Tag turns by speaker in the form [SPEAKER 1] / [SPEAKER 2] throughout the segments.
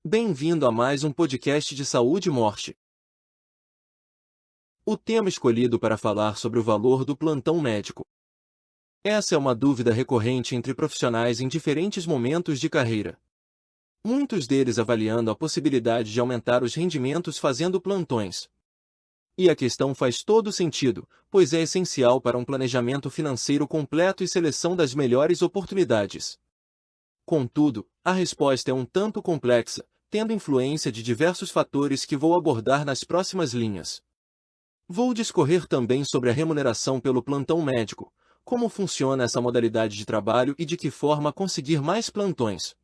[SPEAKER 1] Bem-vindo a mais um podcast de saúde e morte. O tema escolhido para falar sobre o valor do plantão médico. Essa é uma dúvida recorrente entre profissionais em diferentes momentos de carreira. Muitos deles avaliando a possibilidade de aumentar os rendimentos fazendo plantões. E a questão faz todo sentido, pois é essencial para um planejamento financeiro completo e seleção das melhores oportunidades. Contudo, a resposta é um tanto complexa, tendo influência de diversos fatores que vou abordar nas próximas linhas. Vou discorrer também sobre a remuneração pelo plantão médico, como funciona essa modalidade de trabalho e de que forma conseguir mais plantões.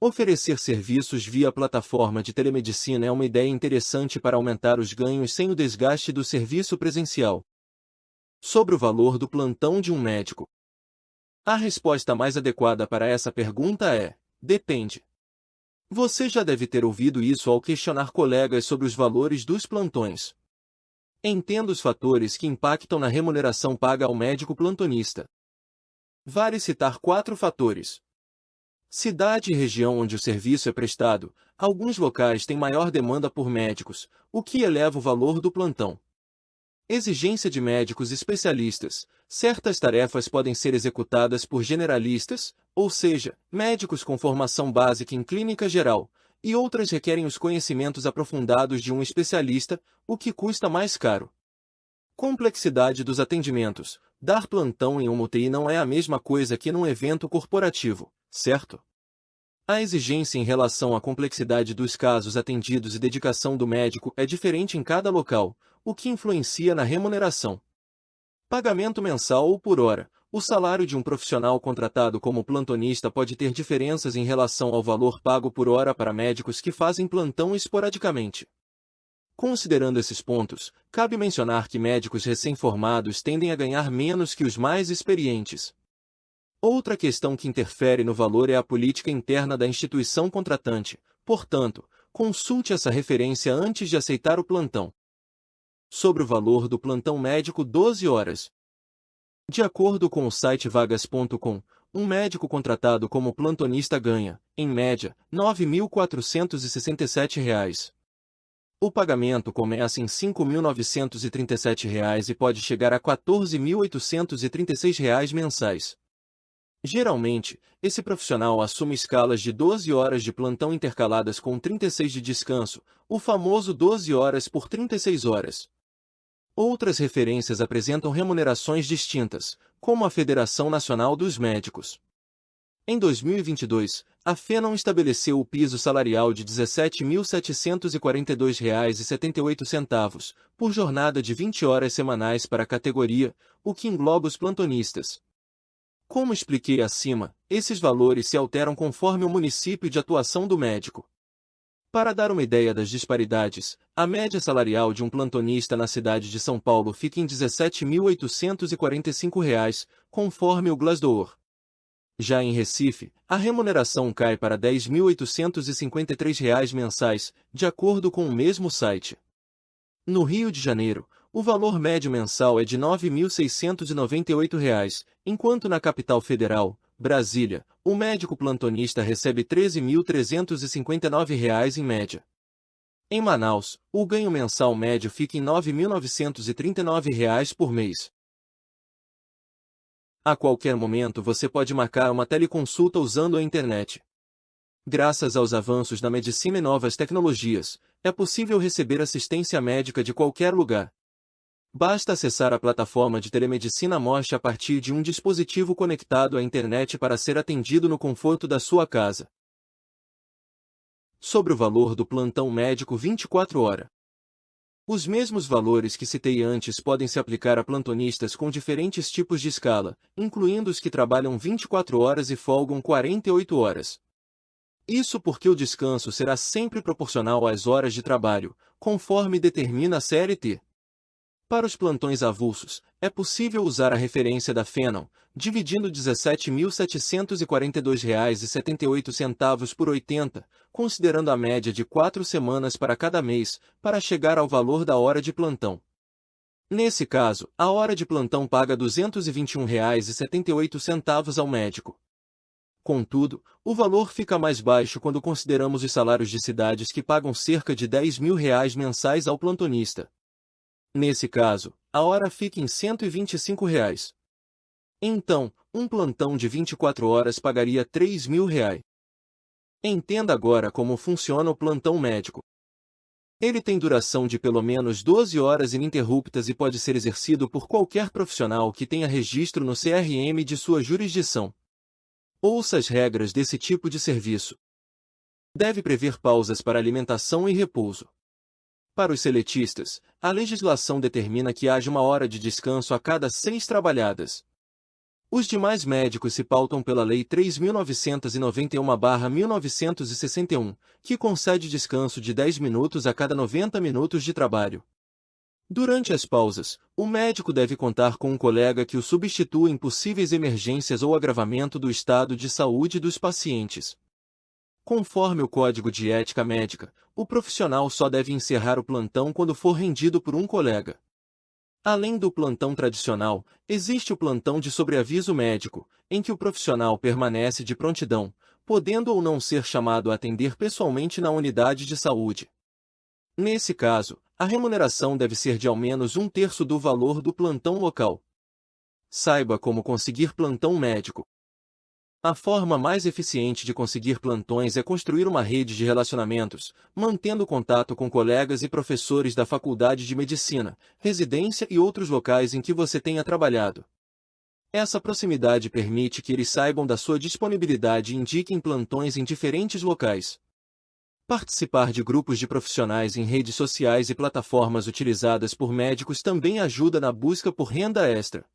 [SPEAKER 1] Oferecer serviços via plataforma de telemedicina é uma ideia interessante para aumentar os ganhos sem o desgaste do serviço presencial. Sobre o valor do plantão de um médico. A resposta mais adequada para essa pergunta é: depende. Você já deve ter ouvido isso ao questionar colegas sobre os valores dos plantões. Entenda os fatores que impactam na remuneração paga ao médico plantonista. Vale citar 4 fatores. Cidade e região onde o serviço é prestado. Alguns locais têm maior demanda por médicos, o que eleva o valor do plantão. Exigência de médicos especialistas. Certas tarefas podem ser executadas por generalistas, ou seja, médicos com formação básica em clínica geral, e outras requerem os conhecimentos aprofundados de um especialista, o que custa mais caro. Complexidade dos atendimentos. Dar plantão em uma UTI não é a mesma coisa que num evento corporativo, certo? A exigência em relação à complexidade dos casos atendidos e dedicação do médico é diferente em cada local, o que influencia na remuneração. Pagamento mensal ou por hora. O salário de um profissional contratado como plantonista pode ter diferenças em relação ao valor pago por hora para médicos que fazem plantão esporadicamente. Considerando esses pontos, cabe mencionar que médicos recém-formados tendem a ganhar menos que os mais experientes. Outra questão que interfere no valor é a política interna da instituição contratante, portanto, consulte essa referência antes de aceitar o plantão. Sobre o valor do plantão médico 12 horas. De acordo com o site vagas.com, um médico contratado como plantonista ganha, em média, R$ 9.467. O pagamento começa em R$ 5.937 e pode chegar a R$ 14.836 mensais. Geralmente, esse profissional assume escalas de 12 horas de plantão intercaladas com 36 de descanso, o famoso 12 horas por 36 horas. Outras referências apresentam remunerações distintas, como a Federação Nacional dos Médicos. Em 2022, a FENAM estabeleceu o piso salarial de R$ 17.742,78 por jornada de 20 horas semanais para a categoria, o que engloba os plantonistas. Como expliquei acima, esses valores se alteram conforme o município de atuação do médico. Para dar uma ideia das disparidades, a média salarial de um plantonista na cidade de São Paulo fica em R$ 17.845, conforme o Glassdoor. Já em Recife, a remuneração cai para R$ 10.853 mensais, de acordo com o mesmo site. No Rio de Janeiro, o valor médio mensal é de R$ 9.698, enquanto na capital federal, Brasília, o médico plantonista recebe R$ 13.359 em média. Em Manaus, o ganho mensal médio fica em R$ 9.939 por mês. A qualquer momento você pode marcar uma teleconsulta usando a internet. Graças aos avanços na medicina e novas tecnologias, é possível receber assistência médica de qualquer lugar. Basta acessar a plataforma de telemedicina Moche a partir de um dispositivo conectado à internet para ser atendido no conforto da sua casa. Sobre o valor do plantão médico 24 horas. Os mesmos valores que citei antes podem se aplicar a plantonistas com diferentes tipos de escala, incluindo os que trabalham 24 horas e folgam 48 horas. Isso porque o descanso será sempre proporcional às horas de trabalho, conforme determina a CLT. Para os plantões avulsos, é possível usar a referência da FENAM, dividindo R$ 17.742,78 por 80, considerando a média de 4 semanas para cada mês, para chegar ao valor da hora de plantão. Nesse caso, a hora de plantão paga R$ 221,78 ao médico. Contudo, o valor fica mais baixo quando consideramos os salários de cidades que pagam cerca de R$ 10.000 mensais ao plantonista. Nesse caso, a hora fica em R$ 125. Então, um plantão de 24 horas pagaria R$ 3.000. Entenda agora como funciona o plantão médico. Ele tem duração de pelo menos 12 horas ininterruptas e pode ser exercido por qualquer profissional que tenha registro no CRM de sua jurisdição. Ouça as regras desse tipo de serviço. Deve prever pausas para alimentação e repouso. Para os seletistas, a legislação determina que haja 1 hora de descanso a cada 6 trabalhadas. Os demais médicos se pautam pela Lei 3.991/1961, que concede descanso de 10 minutos a cada 90 minutos de trabalho. Durante as pausas, o médico deve contar com um colega que o substitua em possíveis emergências ou agravamento do estado de saúde dos pacientes. Conforme o Código de Ética Médica, o profissional só deve encerrar o plantão quando for rendido por um colega. Além do plantão tradicional, existe o plantão de sobreaviso médico, em que o profissional permanece de prontidão, podendo ou não ser chamado a atender pessoalmente na unidade de saúde. Nesse caso, a remuneração deve ser de ao menos 1/3 do valor do plantão local. Saiba como conseguir plantão médico. A forma mais eficiente de conseguir plantões é construir uma rede de relacionamentos, mantendo contato com colegas e professores da faculdade de medicina, residência e outros locais em que você tenha trabalhado. Essa proximidade permite que eles saibam da sua disponibilidade e indiquem plantões em diferentes locais. Participar de grupos de profissionais em redes sociais e plataformas utilizadas por médicos também ajuda na busca por renda extra.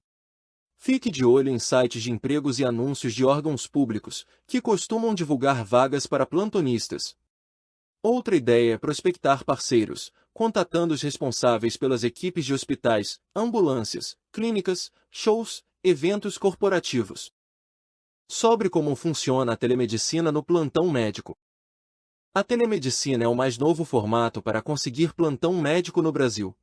[SPEAKER 1] Fique de olho em sites de empregos e anúncios de órgãos públicos, que costumam divulgar vagas para plantonistas. Outra ideia é prospectar parceiros, contatando os responsáveis pelas equipes de hospitais, ambulâncias, clínicas, shows, eventos corporativos. Sobre como funciona a telemedicina no plantão médico. A telemedicina é o mais novo formato para conseguir plantão médico no Brasil.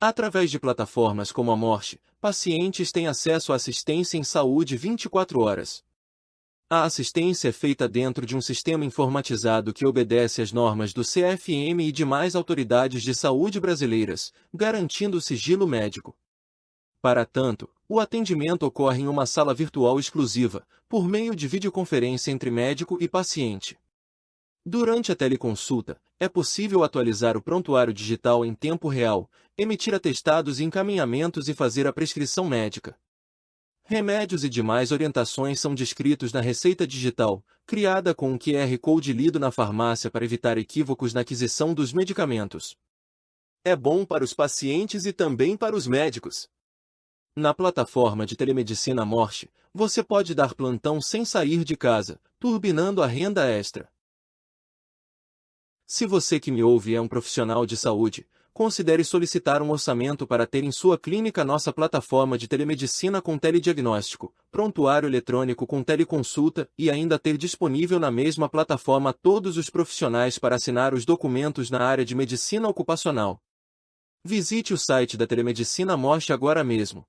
[SPEAKER 1] Através de plataformas como a Morte, pacientes têm acesso à assistência em saúde 24 horas. A assistência é feita dentro de um sistema informatizado que obedece às normas do CFM e demais autoridades de saúde brasileiras, garantindo o sigilo médico. Para tanto, o atendimento ocorre em uma sala virtual exclusiva, por meio de videoconferência entre médico e paciente. Durante a teleconsulta, é possível atualizar o prontuário digital em tempo real, emitir atestados e encaminhamentos e fazer a prescrição médica. Remédios e demais orientações são descritos na receita digital, criada com um QR Code lido na farmácia para evitar equívocos na aquisição dos medicamentos. É bom para os pacientes e também para os médicos. Na plataforma de telemedicina Morte, você pode dar plantão sem sair de casa, turbinando a renda extra. Se você que me ouve é um profissional de saúde, considere solicitar um orçamento para ter em sua clínica nossa plataforma de telemedicina com telediagnóstico, prontuário eletrônico com teleconsulta e ainda ter disponível na mesma plataforma todos os profissionais para assinar os documentos na área de medicina ocupacional. Visite o site da Telemedicina Morte agora mesmo.